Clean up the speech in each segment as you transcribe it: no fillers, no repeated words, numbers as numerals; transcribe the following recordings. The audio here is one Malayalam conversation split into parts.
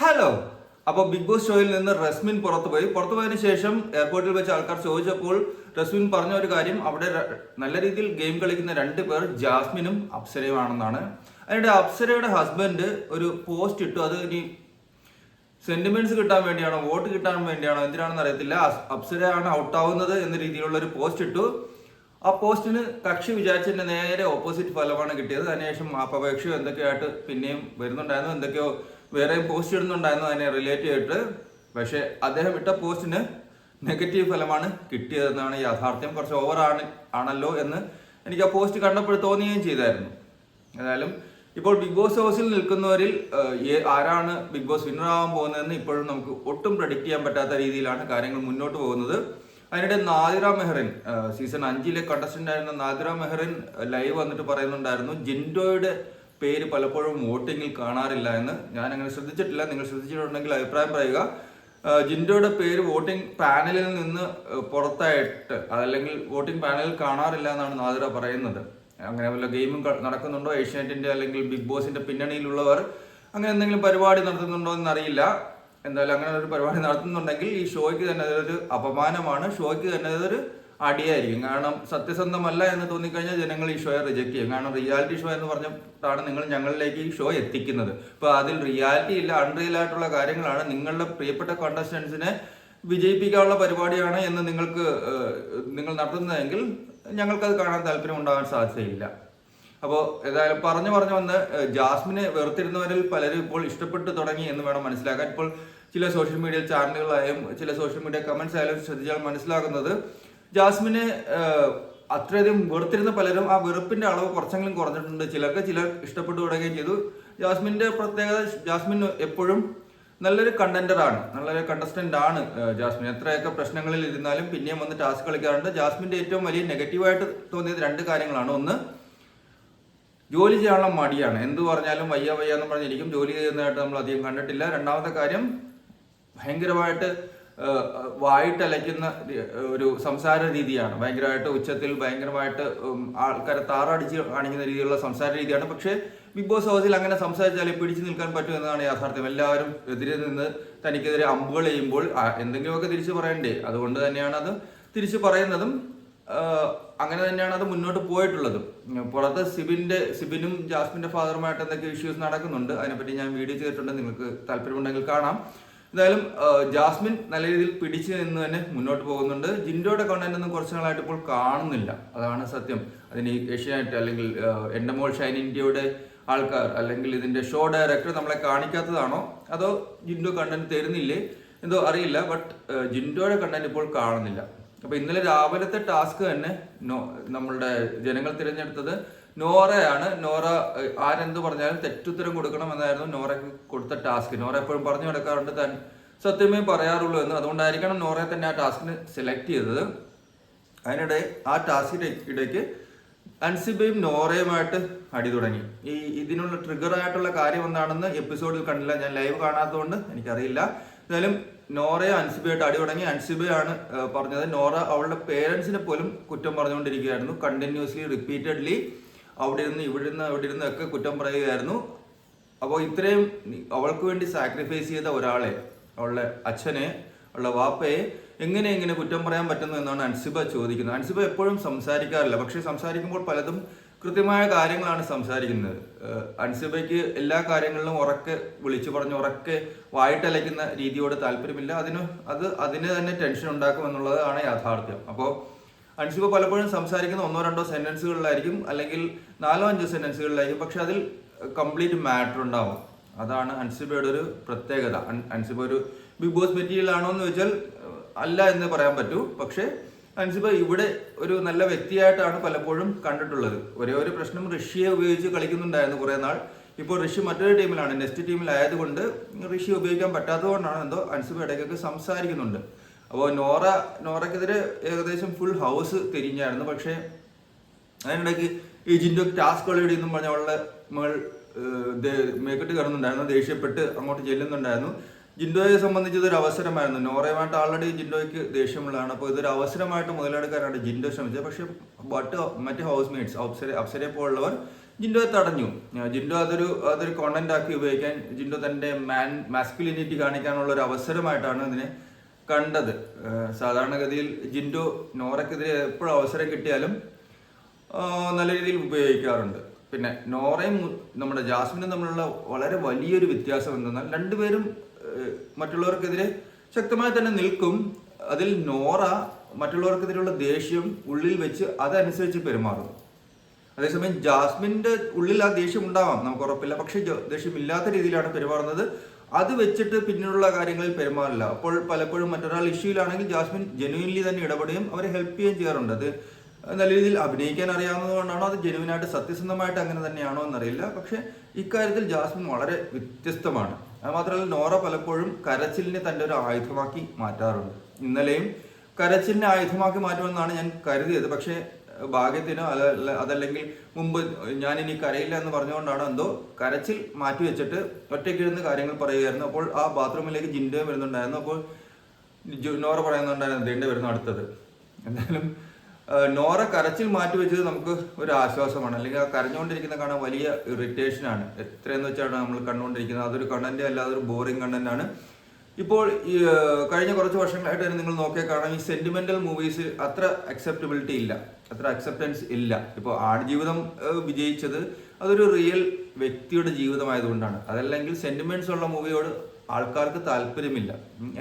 ഹലോ. അപ്പോൾ ബിഗ് ബോസ് ഷോയിൽ നിന്ന് റസ്മിൻ പുറത്തുപോയതിനു ശേഷം എയർപോർട്ടിൽ വെച്ച് ആൾക്കാർ ചോദിച്ചപ്പോൾ റസ്മിൻ പറഞ്ഞ ഒരു കാര്യം, അവിടെ നല്ല രീതിയിൽ ഗെയിം കളിക്കുന്ന 2 പേർ ജാസ്മിനും അപ്സരയുമാണെന്നാണ്. അതിനിടെ അപ്സരയുടെ ഹസ്ബൻഡ് ഒരു പോസ്റ്റ് ഇട്ടു. അത് ഇനി സെന്റിമെന്റ്സ് കിട്ടാൻ വേണ്ടിയാണോ വോട്ട് കിട്ടാൻ വേണ്ടിയാണോ എന്തിനാണെന്ന് അറിയത്തില്ല. അപ്സരയാണ് ഔട്ടാവുന്നത് എന്ന രീതിയിലുള്ള ഒരു പോസ്റ്റ് ഇട്ടു. ആ പോസ്റ്റിന് കക്ഷി വിചാരിച്ചതിന്റെ നേരെ ഓപ്പോസിറ്റ് ഫലമാണ് കിട്ടിയത്. അതിനുശേഷം മാപ്പപേക്ഷയോ എന്തൊക്കെയായിട്ട് പിന്നെയും വരുന്നുണ്ടായിരുന്നു, എന്തൊക്കെയോ വേറെയും പോസ്റ്റ് ഇടുന്നുണ്ടായിരുന്നു അതിനെ റിലേറ്റ് ചെയ്തിട്ട്. പക്ഷെ അദ്ദേഹം ഇട്ട പോസ്റ്റിന് നെഗറ്റീവ് ഫലമാണ് കിട്ടിയതെന്നാണ് യാഥാർത്ഥ്യം. കുറച്ച് ആണല്ലോ എന്ന് എനിക്ക് ആ പോസ്റ്റ് കണ്ടപ്പോൾ തോന്നുകയും ചെയ്തായിരുന്നു. ഏതായാലും ഇപ്പോൾ ബിഗ് ബോസ് ഹൗസിൽ നിൽക്കുന്നവരിൽ ആരാണ് ബിഗ് ബോസ് വിന്നർ ആവാൻ പോകുന്നതെന്ന് ഇപ്പോഴും നമുക്ക് ഒട്ടും പ്രഡിക്റ്റ് ചെയ്യാൻ പറ്റാത്ത രീതിയിലാണ് കാര്യങ്ങൾ മുന്നോട്ട് പോകുന്നത്. അതിനിടെ നാദിറ മെഹറിൻ, സീസൺ 5 കണ്ടസ്റ്റന്റ് ആയിരുന്ന നാദിറ മെഹറിൻ ലൈവ് വന്നിട്ട് പറയുന്നുണ്ടായിരുന്നു ജിൻഡോയുടെ പേര് പലപ്പോഴും വോട്ടിങ്ങിൽ കാണാറില്ല എന്ന്. ഞാൻ അങ്ങനെ ശ്രദ്ധിച്ചിട്ടില്ല, നിങ്ങൾ ശ്രദ്ധിച്ചിട്ടുണ്ടെങ്കിൽ അഭിപ്രായം പറയുക. ജിൻഡോയുടെ പേര് വോട്ടിംഗ് പാനലിൽ നിന്ന് പുറത്തായിട്ട് അതല്ലെങ്കിൽ വോട്ടിംഗ് പാനലിൽ കാണാറില്ല എന്നാണ് നാദിറ പറയുന്നത്. അങ്ങനെ വല്ല ഗെയിമും നടക്കുന്നുണ്ടോ, ഏഷ്യാനെറ്റിന്റെ അല്ലെങ്കിൽ ബിഗ് ബോസിന്റെ പിന്നണിയിലുള്ളവർ അങ്ങനെ എന്തെങ്കിലും പരിപാടി നടത്തുന്നുണ്ടോ എന്നറിയില്ല. എന്തായാലും അങ്ങനെ ഒരു പരിപാടി നടത്തുന്നുണ്ടെങ്കിൽ ഈ ഷോയ്ക്ക് തന്നെ അതൊരു അപമാനമാണ്, ഷോയ്ക്ക് തന്നെ അതൊരു അടിയായിരിക്കും. കാരണം സത്യസന്ധമല്ല എന്ന് തോന്നിക്കഴിഞ്ഞാൽ ജനങ്ങൾ ഈ ഷോയെ റിജക്ട് ചെയ്യും. കാരണം റിയാലിറ്റി ഷോ എന്ന് പറഞ്ഞിട്ടാണ് നിങ്ങൾ ഞങ്ങളിലേക്ക് ഈ ഷോ എത്തിക്കുന്നത്. ഇപ്പോൾ അതിൽ റിയാലിറ്റി ഇല്ല, അൺറിയൽ ആയിട്ടുള്ള കാര്യങ്ങളാണ്. നിങ്ങളുടെ പ്രിയപ്പെട്ട കണ്ടസ്റ്റൻസിനെ വിജയിപ്പിക്കാനുള്ള പരിപാടിയാണ് എന്ന് നിങ്ങൾ നടത്തുന്നതെങ്കിൽ ഞങ്ങൾക്കത് കാണാൻ താല്പര്യം ഉണ്ടാകാൻ സാധ്യതയില്ല. അപ്പോൾ ഏതായാലും പറഞ്ഞു വന്ന് ജാസ്മിനെ വെറുത്തിരുന്നവരിൽ പലരും ഇപ്പോൾ ഇഷ്ടപ്പെട്ടു തുടങ്ങി എന്ന് വേണം മനസ്സിലാക്കാൻ. ഇപ്പോൾ ചില സോഷ്യൽ മീഡിയ ചാനലുകളായും ചില സോഷ്യൽ മീഡിയ കമന്റ്സ് ആയാലും ശ്രദ്ധിച്ചാൽ മനസ്സിലാക്കുന്നത് ജാസ്മിനെ അത്രയധികം വെറുത്തിരുന്ന പലരും ആ വെറുപ്പിന്റെ അളവ് കുറച്ചെങ്കിലും കുറഞ്ഞിട്ടുണ്ട്. ചിലർ ഇഷ്ടപ്പെട്ടു തുടങ്ങുകയും ചെയ്തു. ജാസ്മിന്റെ പ്രത്യേകത, ജാസ്മിൻ എപ്പോഴും നല്ലൊരു കണ്ടന്ററാണ്, നല്ലൊരു കണ്ടസ്റ്റന്റ് ആണ് ജാസ്മിൻ. എത്രയൊക്കെ പ്രശ്നങ്ങളിൽ ഇരുന്നാലും പിന്നെയും വന്ന് ടാസ്ക് കളിക്കാറുണ്ട്. ജാസ്മിന്റെ ഏറ്റവും വലിയ നെഗറ്റീവായിട്ട് തോന്നിയത് 2 കാര്യങ്ങളാണ്. ഒന്ന്, ജോലി ചെയ്യാനുള്ള മടിയാണ്. എന്ത് പറഞ്ഞാലും വയ്യ എന്ന് പറഞ്ഞിരിക്കും. ജോലി ചെയ്യുന്നതായിട്ട് നമ്മൾ അധികം കണ്ടിട്ടില്ല. രണ്ടാമത്തെ കാര്യം, ഭയങ്കരമായിട്ട് വായിട്ടലയ്ക്കുന്ന ഒരു സംസാര രീതിയാണ്. ഭയങ്കരമായിട്ട് ഉച്ചത്തിൽ ഭയങ്കരമായിട്ട് ആൾക്കാരെ താറടിച്ച് കാണിക്കുന്ന രീതിയിലുള്ള സംസാര രീതിയാണ്. പക്ഷേ ബിഗ് ബോസ് ഹൗസിൽ അങ്ങനെ സംസാരിച്ചാൽ പിടിച്ചു നിൽക്കാൻ പറ്റും എന്നതാണ് യാഥാർത്ഥ്യം. എല്ലാവരും എതിരെ നിന്ന് തനിക്കെതിരെ അമ്പുകൾ ചെയ്യുമ്പോൾ എന്തെങ്കിലുമൊക്കെ തിരിച്ചു പറയണ്ടേ, അതുകൊണ്ട് തന്നെയാണ് അത് തിരിച്ചു പറയുന്നതും. അങ്ങനെ തന്നെയാണ് അത് മുന്നോട്ട് പോയിട്ടുള്ളതും. പുറത്ത് സിബിനും ജാസ്മിന്റെ ഫാദറുമായിട്ട് എന്തൊക്കെ ഇഷ്യൂസ് നടക്കുന്നുണ്ട്. അതിനെപ്പറ്റി ഞാൻ വീഡിയോ ചെയ്തിട്ടുണ്ട്, നിങ്ങൾക്ക് താല്പര്യമുണ്ടെങ്കിൽ കാണാം. എന്തായാലും ജാസ്മിൻ നല്ല രീതിയിൽ പിടിച്ചു നിന്ന് തന്നെ മുന്നോട്ട് പോകുന്നുണ്ട്. ജിൻഡോയുടെ കണ്ടന്റ് ഒന്നും കുറച്ച് നാളായിട്ട് ഇപ്പോൾ കാണുന്നില്ല, അതാണ് സത്യം. അതിന് ഏഷ്യാനെറ്റ് അല്ലെങ്കിൽ എൻഡമോൾ ഷൈൻ ഇന്ത്യയുടെ ആൾക്കാർ അല്ലെങ്കിൽ ഇതിന്റെ ഷോ ഡയറക്ടർ നമ്മളെ കാണിക്കാത്തതാണോ അതോ ജിൻഡോ കണ്ടന്റ് തരുന്നില്ലേ എന്തോ അറിയില്ല. ബട്ട് ജിൻഡോയുടെ കണ്ടന്റ് ഇപ്പോൾ കാണുന്നില്ല. അപ്പൊ ഇന്നലെ രാവിലത്തെ ടാസ്ക് തന്നെ നമ്മളുടെ ജനങ്ങൾ തിരഞ്ഞെടുത്തത് നോറയാണ്. നോറ ആരെന്ത് പറഞ്ഞാലും തെറ്റുത്തരം കൊടുക്കണം എന്നായിരുന്നു നോറയ്ക്ക് കൊടുത്ത ടാസ്ക്. നോറ എപ്പോഴും പറഞ്ഞു നടക്കാറുണ്ട് താൻ സത്യമേ പറയാറുള്ളൂ എന്ന്. അതുകൊണ്ടായിരിക്കണം നോറയെ തന്നെ ആ ടാസ്കിന് സെലക്ട് ചെയ്തത്. അതിനിടെ ആ ടാസ്കിന്റെ ഇടയ്ക്ക് അൻസിബയും നോറയുമായിട്ട് അടി തുടങ്ങി. ഇതിനുള്ള ട്രിഗർ ആയിട്ടുള്ള കാര്യം എന്താണെന്ന് എപ്പിസോഡിൽ കണ്ടില്ല, ഞാൻ ലൈവ് കാണാത്തതുകൊണ്ട് എനിക്കറിയില്ല. എന്തായാലും നോറയെ അൻസിബയായിട്ട് അടി തുടങ്ങി. അൻസിബയാണ് പറഞ്ഞത് നോറ അവളുടെ പേരൻസിനെ പോലും കുറ്റം പറഞ്ഞുകൊണ്ടിരിക്കുകയായിരുന്നു. കണ്ടിന്യൂസ്ലി റിപ്പീറ്റഡ്ലി അവിടെ ഇരുന്ന് ഒക്കെ കുറ്റം പറയുകയായിരുന്നു. അപ്പോൾ ഇത്രയും അവൾക്ക് വേണ്ടി സാക്രിഫൈസ് ചെയ്ത ഒരാളെ, അവളുടെ അച്ഛനെ, അവളുടെ വാപ്പയെ എങ്ങനെ കുറ്റം പറയാൻ പറ്റുന്നു എന്നാണ് അൻസിബ ചോദിക്കുന്നത്. അൻസിബ എപ്പോഴും സംസാരിക്കാറില്ല, പക്ഷെ സംസാരിക്കുമ്പോൾ പലതും കൃത്യമായ കാര്യങ്ങളാണ് സംസാരിക്കുന്നത്. അൻസിബയ്ക്ക് എല്ലാ കാര്യങ്ങളിലും ഉറക്കെ വിളിച്ചു പറഞ്ഞ് ഉറക്കെ വായിട്ടലയ്ക്കുന്ന രീതിയോട് താല്പര്യമില്ല. അതിന് തന്നെ ടെൻഷൻ ഉണ്ടാക്കും എന്നുള്ളതാണ് യാഥാർത്ഥ്യം. അപ്പോൾ അൻസിബ പലപ്പോഴും സംസാരിക്കുന്ന 1-2 സെന്റൻസുകളിലായിരിക്കും, അല്ലെങ്കിൽ 4-5 സെന്റൻസുകളിലായിരിക്കും, പക്ഷെ അതിൽ കംപ്ലീറ്റ് മാറ്റർ ഉണ്ടാവും. അതാണ് അൻസിബയുടെ ഒരു പ്രത്യേകത. അൻസിബ ഒരു ബിഗ് ബോസ് മെറ്റീരിയൽ ആണോ എന്ന് ചോദിച്ചാൽ അല്ല എന്ന് പറയാൻ പറ്റൂ. പക്ഷേ അൻസിബ ഇവിടെ ഒരു നല്ല വ്യക്തിയായിട്ടാണ് പലപ്പോഴും കണ്ടിട്ടുള്ളത്. ഒരേ ഒരു പ്രശ്നം, ഋഷിയെ ഉപയോഗിച്ച് കളിക്കുന്നുണ്ടായിരുന്നു കുറെ നാൾ. ഇപ്പോൾ ഋഷി മറ്റൊരു ടീമിലാണ്, നെക്സ്റ്റ് ടീമിലായതുകൊണ്ട് ഋഷിയെ ഉപയോഗിക്കാൻ പറ്റാത്തതുകൊണ്ടാണ് എന്തോ അൻസിബ ഇടയ്ക്കൊക്കെ സംസാരിക്കുന്നുണ്ട്. അപ്പോൾ നോറയ്ക്കെതിരെ ഏകദേശം ഫുൾ ഹൗസ് തിരിഞ്ഞായിരുന്നു. പക്ഷേ അതിനിടയ്ക്ക് ഈ ജിൻഡോ ടാസ്ക് കളിയുടെ എന്നും പറഞ്ഞ അവളുടെ മകൾ മേക്കെട്ട് കയറുന്നുണ്ടായിരുന്നു, ദേഷ്യപ്പെട്ട് അങ്ങോട്ട് ചെല്ലുന്നുണ്ടായിരുന്നു. ജിൻഡോയെ സംബന്ധിച്ച് ഇതൊരു അവസരമായിരുന്നു. നോറയുമായിട്ട് ആൾറെഡി ജിൻഡോയ്ക്ക് ദേഷ്യമുള്ളതാണ്. അപ്പോൾ ഇതൊരു അവസരമായിട്ട് മുതലെടുക്കാനാണ് ജിൻഡോ ശ്രമിച്ചത്. പക്ഷെ മറ്റ് ഹൗസ് മേറ്റ്സ് അപ്സരയെ പോലുള്ളവർ ജിൻഡോ തടഞ്ഞു. ജിൻഡോ അതൊരു കോണ്ടന്റ് ആക്കി ഉപയോഗിക്കാൻ ജിൻഡോ തന്റെ മാസ്കുലിനിറ്റി കാണിക്കാനുള്ള ഒരു അവസരമായിട്ടാണ് ഇതിനെ കണ്ടത്. സാധാരണഗതിയിൽ ജിൻഡോ നോറയ്ക്കെതിരെ എപ്പോഴും അവസരം കിട്ടിയാലും നല്ല രീതിയിൽ ഉപയോഗിക്കാറുണ്ട്. പിന്നെ നോറയും നമ്മുടെ ജാസ്മിനും തമ്മിലുള്ള വളരെ വലിയൊരു വ്യത്യാസം എന്തെന്നാൽ രണ്ടുപേരും മറ്റുള്ളവർക്കെതിരെ ശക്തമായി തന്നെ നിൽക്കും. അതിൽ നോറ മറ്റുള്ളവർക്കെതിരെയുള്ള ദേഷ്യം ഉള്ളിൽ വെച്ച് അതനുസരിച്ച് പെരുമാറും. അതേസമയം ജാസ്മിന്റെ ഉള്ളിൽ ആ ദേഷ്യം ഉണ്ടാവാം, നമുക്ക് ഉറപ്പില്ല. പക്ഷെ ദേഷ്യമില്ലാത്ത രീതിയിലാണ് പെരുമാറുന്നത്. അത് വെച്ചിട്ട് പിന്നീടുള്ള കാര്യങ്ങളിൽ പെരുമാറില്ല. അപ്പോൾ പലപ്പോഴും മറ്റൊരാൾ ഇഷ്യൂയിലാണെങ്കിൽ ജാസ്മിൻ ജെനുവിൻലി തന്നെ ഇടപെടുകയും അവരെ ഹെൽപ്പ് ചെയ്യുകയും ചെയ്യാറുണ്ട്. അത് നല്ല രീതിയിൽ അഭിനയിക്കാൻ അറിയാവുന്നതുകൊണ്ടാണോ അത് ജെനുവിനായിട്ട് സത്യസന്ധമായിട്ട് അങ്ങനെ തന്നെയാണോ എന്നറിയില്ല. പക്ഷെ ഇക്കാര്യത്തിൽ ജാസ്മിൻ വളരെ വ്യത്യസ്തമാണ്. അത് മാത്രമല്ല, നോറ പലപ്പോഴും കരച്ചിലിനെ തൻ്റെ ഒരു ആയുധമാക്കി മാറ്റാറുണ്ട്. ഇന്നലെയും കരച്ചിലിനെ ആയുധമാക്കി മാറ്റുമെന്നാണ് ഞാൻ കരുതിയത്. പക്ഷേ ഭാഗ്യത്തിനോ അതല്ലെങ്കിൽ മുമ്പ് ഞാനിനി കരയില്ല എന്ന് പറഞ്ഞുകൊണ്ടാണ് എന്തോ കരച്ചിൽ മാറ്റി വെച്ചിട്ട് ഒറ്റയ്ക്കിരുന്ന് കാര്യങ്ങൾ പറയുകയായിരുന്നു. അപ്പോൾ ആ ബാത്റൂമിലേക്ക് ജിൻഡോ വരുന്നുണ്ടായിരുന്നു. അപ്പോൾ നോറ പറയുന്നുണ്ടായിരുന്നു ജിൻഡോ വരുന്നു അടുത്തത്. എന്തായാലും നോറ കരച്ചിൽ മാറ്റി വെച്ചത് നമുക്ക് ഒരു ആശ്വാസമാണ്. അല്ലെങ്കിൽ ആ കരഞ്ഞുകൊണ്ടിരിക്കുന്ന കാണാൻ വലിയ ഇറിറ്റേഷനാണ്. എത്രയെന്ന് വെച്ചാണ് നമ്മൾ കണ്ടുകൊണ്ടിരിക്കുന്നത്. അതൊരു കണ്ടന്റ് അല്ലാതെ ഒരു ബോറിംഗ് കണ്ടന്റ് ആണ്. ഇപ്പോൾ ഈ കഴിഞ്ഞ കുറച്ച് വർഷങ്ങളായിട്ട് തന്നെ നിങ്ങൾ നോക്കിയാൽ കാണാം, ഈ സെന്റിമെന്റൽ മൂവീസ് അത്ര അക്സെപ്റ്റബിലിറ്റി ഇല്ല, അത്ര അക്സെപ്റ്റൻസ് ഇല്ല. ഇപ്പോൾ ആടുജീവിതം വിജയിച്ചത് അതൊരു റിയൽ വ്യക്തിയുടെ ജീവിതമായതുകൊണ്ടാണ്. അതല്ലെങ്കിൽ സെന്റിമെന്റ്സ് ഉള്ള മൂവിയോട് ആൾക്കാർക്ക് താല്പര്യമില്ല.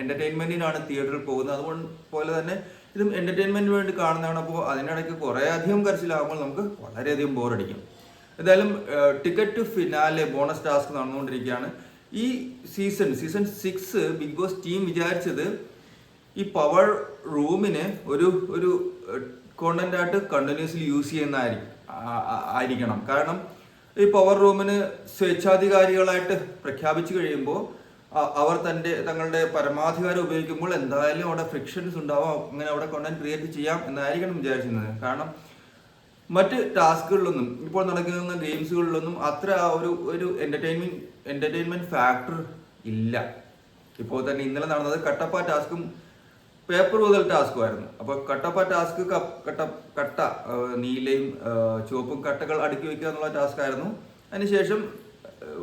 എന്റർടൈൻമെന്റിനാണ് തിയേറ്ററിൽ പോകുന്നത്. അതുപോലെ തന്നെ ഇതും എന്റർടൈൻമെന്റിന് വേണ്ടി കാണുന്നതാണ്. അപ്പോൾ അതിനിടയ്ക്ക് കുറേ അധികം കരച്ചിലാകുമ്പോൾ നമുക്ക് വളരെയധികം ബോറടിക്കും. എന്തായാലും ticket to finale bonus task നടന്നുകൊണ്ടിരിക്കുകയാണ്. ഈ സീസൺ 6 ബിഗ് ബോസ് ടീം വിചാരിച്ചത് ഈ പവർ റൂമിനെ ഒരു കോണ്ടന്റ് ആയിട്ട് കണ്ടിന്യൂസ്ലി യൂസ് ചെയ്യുന്നതായിരിക്കണം. കാരണം ഈ പവർ റൂമിന് സ്വേച്ഛാധികാരികളായിട്ട് പ്രഖ്യാപിച്ചു കഴിയുമ്പോൾ അവർ തങ്ങളുടെ പരമാധികാരം ഉപയോഗിക്കുമ്പോൾ എന്തായാലും അവിടെ ഫ്രിക്ഷൻസ് ഉണ്ടാവാം. അങ്ങനെ അവിടെ കോണ്ടന്റ് ക്രിയേറ്റ് ചെയ്യാം എന്നായിരിക്കണം വിചാരിച്ചിരുന്നത്. കാരണം മറ്റ് ടാസ്കുകളിലൊന്നും ഇപ്പോൾ നടക്കുന്ന ഗെയിംസുകളിലൊന്നും അത്ര ഒരു എന്റർടൈൻമെന്റ് ഫാക്ടർ ഇല്ല. ഇപ്പോൾ തന്നെ ഇന്നലെ നടന്നത് കട്ടപ്പ ടാസ്കും പേപ്പർ മുതൽ ടാസ്കും ആയിരുന്നു. അപ്പോൾ കട്ടപ്പ ടാസ്ക് കട്ട നീലയും ചുവപ്പും കട്ടകൾ അടുക്കി വെക്കുക എന്നുള്ള ടാസ്ക് ആയിരുന്നു. അതിനുശേഷം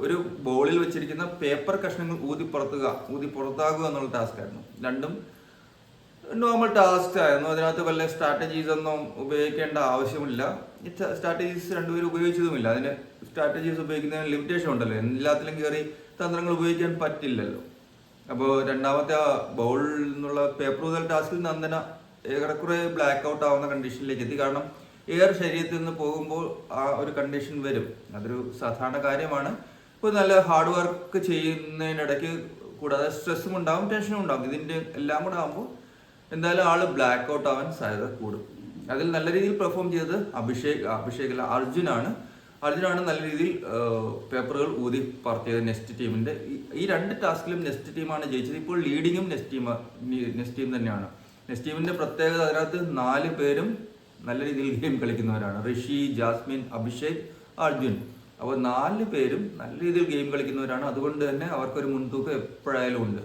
ഒരു ബോളിൽ വെച്ചിരിക്കുന്ന പേപ്പർ കഷ്ണങ്ങൾ ഊതി പുറത്താകുക എന്നുള്ള ടാസ്ക് ആയിരുന്നു. രണ്ടും നോർമൽ ടാസ്ക് ആയിരുന്നു. അതിനകത്ത് വല്ല സ്ട്രാറ്റജീസ് ഒന്നും ഉപയോഗിക്കേണ്ട ആവശ്യമില്ല. സ്ട്രാറ്റജീസ് രണ്ടുപേരും ഉപയോഗിച്ചതുമില്ല. അതിന് സ്ട്രാറ്റജീസ് ഉപയോഗിക്കുന്നതിന് ലിമിറ്റേഷൻ ഉണ്ടല്ലോ. എല്ലാത്തിലും കയറി തന്ത്രങ്ങൾ ഉപയോഗിക്കാൻ പറ്റില്ലല്ലോ. അപ്പോൾ രണ്ടാമത്തെ ആ ബൗളിൽ നിന്നുള്ള പേപ്പർ മുതൽ ടാസ്കിൽ നന്ദന ഏറെക്കുറെ ബ്ലാക്ക് ഔട്ട് ആവുന്ന കണ്ടീഷനിലേക്ക് എത്തി. കാരണം എയർ ശരീരത്തിൽ നിന്ന് പോകുമ്പോൾ ആ ഒരു കണ്ടീഷൻ വരും. അതൊരു സാധാരണ കാര്യമാണ്. ഇപ്പോൾ നല്ല ഹാർഡ് വർക്ക് ചെയ്യുന്നതിനിടയ്ക്ക് കൂടാതെ സ്ട്രെസ്സും ഉണ്ടാവും, ടെൻഷനും ഉണ്ടാവും. ഇതിൻ്റെ എല്ലാം കൂടെ ആകുമ്പോൾ എന്തായാലും ആള് ബ്ലാക്ക് ഔട്ട് ആവാൻ സാധ്യത കൂടും. അതിൽ നല്ല രീതിയിൽ പെർഫോം ചെയ്തത് അർജുനാണ് നല്ല രീതിയിൽ പേപ്പറുകൾ ഊതി പറത്തിയത് നെക്സ്റ്റ് ടീമിന്റെ. ഈ രണ്ട് ടാസ്കിലും നെക്സ്റ്റ് ടീമാണ് ജയിച്ചത്. ഇപ്പോൾ ലീഡിങ്ങും നെക്സ്റ്റ് ടീം തന്നെയാണ്. നെക്സ്റ്റ് ടീമിന്റെ പ്രത്യേകത അതിനകത്ത് 4 പേരും നല്ല രീതിയിൽ ഗെയിം കളിക്കുന്നവരാണ്. ഋഷി, ജാസ്മിൻ, അഭിഷേക്, അർജുൻ. അപ്പോൾ 4 പേരും നല്ല രീതിയിൽ ഗെയിം കളിക്കുന്നവരാണ്. അതുകൊണ്ട് തന്നെ അവർക്കൊരു മുൻതൂക്കം എപ്പോഴായാലും ഉണ്ട്.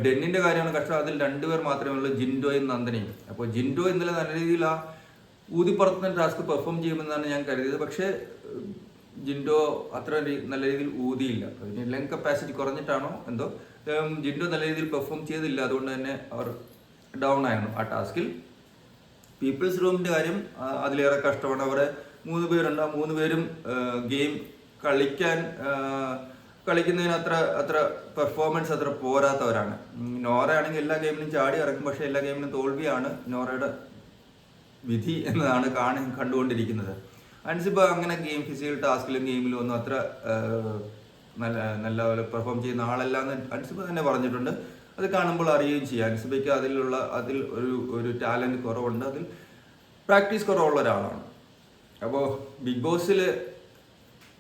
ഡെന്നിന്റെ കാര്യമാണ് കഷ്ടം. അതിൽ 2 പേർ മാത്രമേ ഉള്ളൂ, ജിൻഡോയും നന്ദനയും. അപ്പോൾ ജിൻഡോ ഇന്നലെ നല്ല രീതിയിൽ ആ ഊതിപ്പുറത്തുന്ന ടാസ്ക് പെർഫോം ചെയ്യുമെന്നാണ് ഞാൻ കരുതിയത്. പക്ഷേ ജിൻഡോ അത്ര നല്ല രീതിയിൽ ഊതിയില്ല. അതിന് ലങ് കപ്പാസിറ്റി കുറഞ്ഞിട്ടാണോ എന്തോ ജിൻഡോ നല്ല രീതിയിൽ പെർഫോം ചെയ്തില്ല. അതുകൊണ്ട് തന്നെ അവർ ഡൗൺ ആയിരുന്നു ആ ടാസ്കിൽ. പീപ്പിൾസ് റൂമിന്റെ കാര്യം അതിലേറെ കഷ്ടമാണ്. അവിടെ 3 പേരുണ്ട്. ആ 3 പേരും ഗെയിം കളിക്കുന്നതിന് അത്ര പെർഫോമൻസ് അത്ര പോരാത്തവരാണ്. നോറ ആണെങ്കിൽ എല്ലാ ഗെയിമിനും ചാടി ഇറക്കും. പക്ഷെ എല്ലാ ഗെയിമിനും തോൽവിയാണ് നോറയുടെ വിധി എന്നതാണ് കണ്ടുകൊണ്ടിരിക്കുന്നത്. അൻസിബ അങ്ങനെ ഫിസിക്കൽ ടാസ്കിലും ഗെയിമിലും ഒന്നും അത്ര നല്ല പോലെ പെർഫോം ചെയ്യുന്ന ആളല്ല എന്ന് അൻസിബ തന്നെ പറഞ്ഞിട്ടുണ്ട്. അത് കാണുമ്പോൾ അറിയുകയും ചെയ്യാം. അൻസിബയ്ക്ക് അതിൽ ഒരു ടാലന്റ് കുറവുണ്ട്, അതിൽ പ്രാക്ടീസ് കുറവുള്ള ഒരാളാണ്. അപ്പോൾ ബിഗ് ബോസിൽ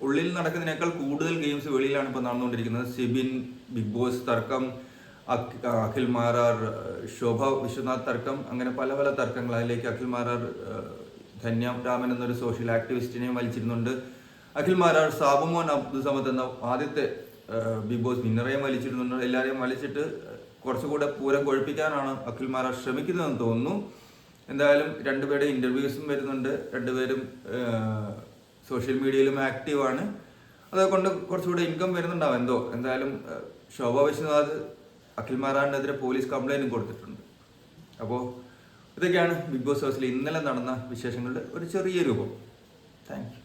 ഉള്ളിൽ നടക്കുന്നതിനേക്കാൾ കൂടുതൽ ഗെയിംസ് വെളിയിലാണ് ഇപ്പോൾ നടന്നുകൊണ്ടിരിക്കുന്നത്. സിബിൻ, ബിഗ് ബോസ് തർക്കം, അഖിൽ മാരാർ, ശോഭ വിശ്വനാഥ് തർക്കം, അങ്ങനെ പല പല തർക്കങ്ങൾ. അതിലേക്ക് അഖിൽ മാരാർ ധന്യ രാമൻ എന്നൊരു സോഷ്യൽ ആക്ടിവിസ്റ്റിനെയും വലിച്ചിരുന്നുണ്ട്. അഖിൽ മാരാർ സാബുമോൻ അബ്ദുൾ സമദ് എന്ന ആദ്യത്തെ ബിഗ് ബോസ് വിന്നറേയും വലിച്ചിരുന്നുണ്ട്. എല്ലാവരെയും വലിച്ചിട്ട് കുറച്ചുകൂടെ പൂരം കൊഴിപ്പിക്കാനാണ് അഖിൽ മാരാർ ശ്രമിക്കുന്നതെന്ന് തോന്നുന്നു. എന്തായാലും 2 പേരുടെ ഇന്റർവ്യൂസും വരുന്നുണ്ട്. 2 പേരും സോഷ്യൽ മീഡിയയിലും ആക്റ്റീവാണ്. അതുകൊണ്ട് കുറച്ചുകൂടെ ഇൻകം വരുന്നുണ്ടാവും. എന്തായാലും ശോഭ വിശ്വനാഥ് അഖിൽ മാരാറിനെതിരെ പോലീസ് കംപ്ലൈൻറ്റും കൊടുത്തിട്ടുണ്ട്. അപ്പോൾ ഇതൊക്കെയാണ് ബിഗ് ബോസ് ഹൗസിൽ ഇന്നലെ നടന്ന വിശേഷങ്ങളുടെ ഒരു ചെറിയ രൂപം. Thank you.